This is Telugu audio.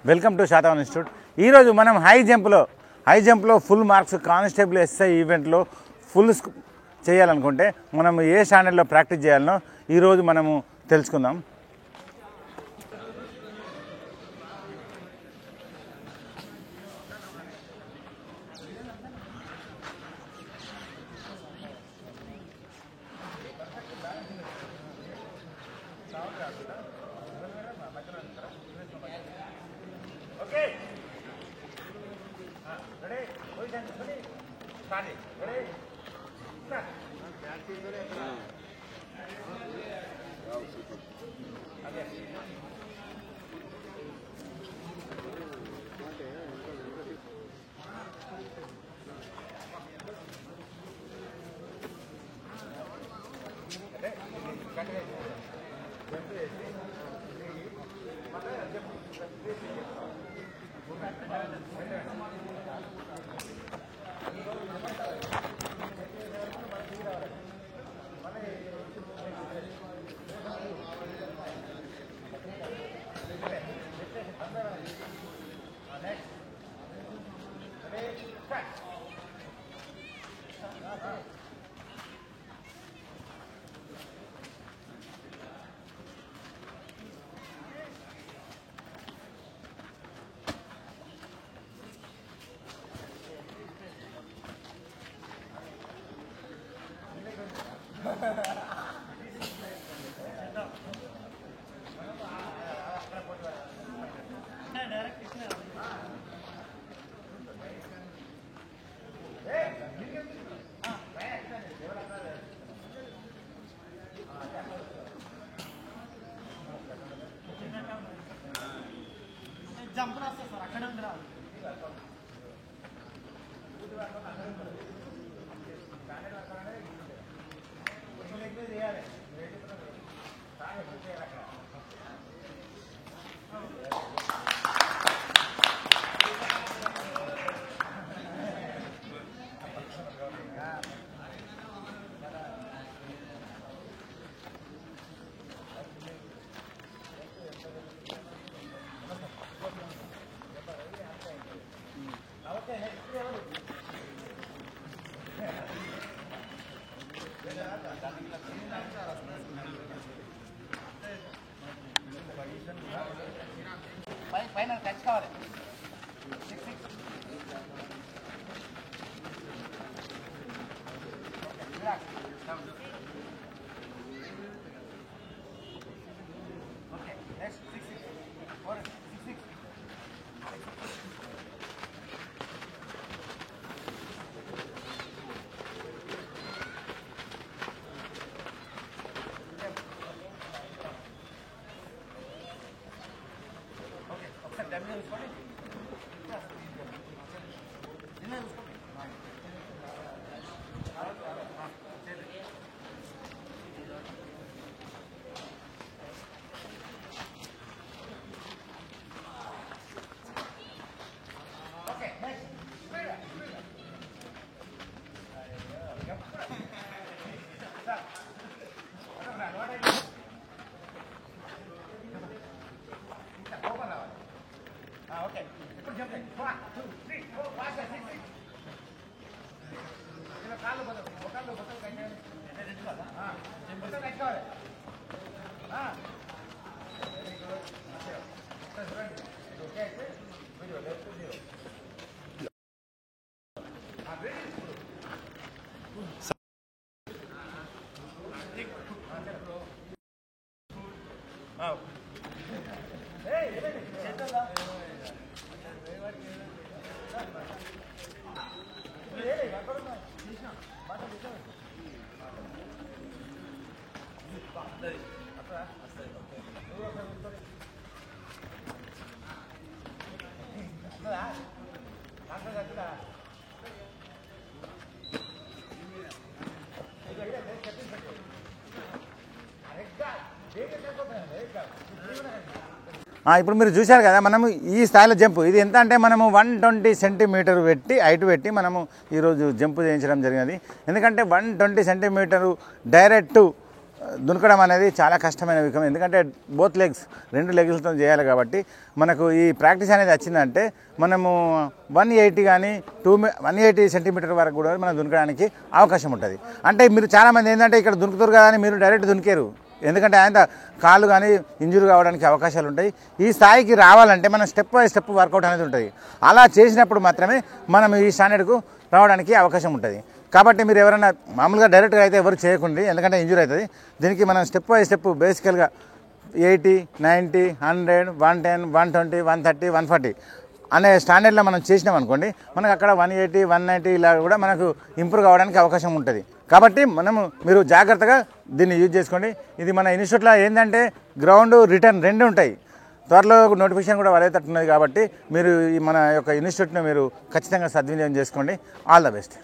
Welcome to Satavahana institute. ఈరోజు మనం హై జంప్లో ఫుల్ మార్క్స్ కానిస్టేబుల్ ఎస్ఐ ఈవెంట్లో ఫుల్ చేయాలనుకుంటే మనం ఏ స్టాండర్డ్లో ప్రాక్టీస్ చేయాలనో ఈరోజు మనము తెలుసుకుందాం. జంప్ రాస్తారు సార్, అక్కడ ఉంది రాదు. పైన టచ్ కావాలి. ఓకే నెక్స్ట్ 6 ఓకే ఇప్పుడు జంప్ 1 2 3 4 5 6 ఇలా కాళ్ళు బదలు ఒకళ్ళు బదలు కట్టాలి. రెడీ కదా? బదలు కట్టాలి. Very good. చూడండి ఓకే అయితే వీడియో లెఫ్ట్ జీరో ఇప్పుడు మీరు చూశారు కదా, మనము ఈ స్థాయిలో జంప్ ఇది ఎంత అంటే మనము 120 సెంటీమీటర్ పెట్టి హైట్ పెట్టి మనము ఈరోజు జంప్ చేయించడం జరిగినది. ఎందుకంటే 120 సెంటీమీటరు డైరెక్ట్ దునకడం అనేది చాలా కష్టమైన విషయం. ఎందుకంటే బోత్ లెగ్స్ 2 లెగ్స్తో చేయాలి కాబట్టి మనకు ఈ ప్రాక్టీస్ అనేది వచ్చిందంటే మనము 180 కానీ 180 సెంటీమీటర్ వరకు కూడా మనం దునకడానికి అవకాశం ఉంటుంది. అంటే మీరు చాలామంది ఏంటంటే ఇక్కడ దునుకుతారు కదా అని మీరు డైరెక్ట్ దునికారు, ఎందుకంటే ఆయన కాళ్ళు కానీ ఇంజురీ కావడానికి అవకాశాలు ఉంటాయి. ఈ స్థాయికి రావాలంటే మనం స్టెప్ బై స్టెప్ వర్కౌట్ అనేది ఉంటుంది. అలా చేసినప్పుడు మాత్రమే మనం ఈ స్టాండర్డ్కు రావడానికి అవకాశం ఉంటుంది. కాబట్టి మీరు ఎవరైనా మామూలుగా డైరెక్ట్గా అయితే ఎవరు చేయకండి, ఎందుకంటే ఇంజురీ అవుతుంది. దీనికి మనం స్టెప్ బై స్టెప్ బేసికల్గా 80, 90, 100, 110, 120, 130, 140 అనే స్టాండర్డ్లో మనం చేసినాం అనుకోండి, మనకు అక్కడ 180, 190 ఇలా కూడా మనకు ఇంప్రూవ్ కావడానికి అవకాశం ఉంటుంది. కాబట్టి మీరు జాగ్రత్తగా దీన్ని యూజ్ చేసుకోండి. ఇది మన ఇన్స్టిట్యూట్లో ఏంటంటే గ్రౌండ్ రిటర్న్ 2 ఉంటాయి. త్వరలో నోటిఫికేషన్ కూడా వరేటట్టున్నది. కాబట్టి మీరు మన యొక్క ఇన్స్టిట్యూట్ని మీరు ఖచ్చితంగా సద్వినియోగం చేసుకోండి. All the best.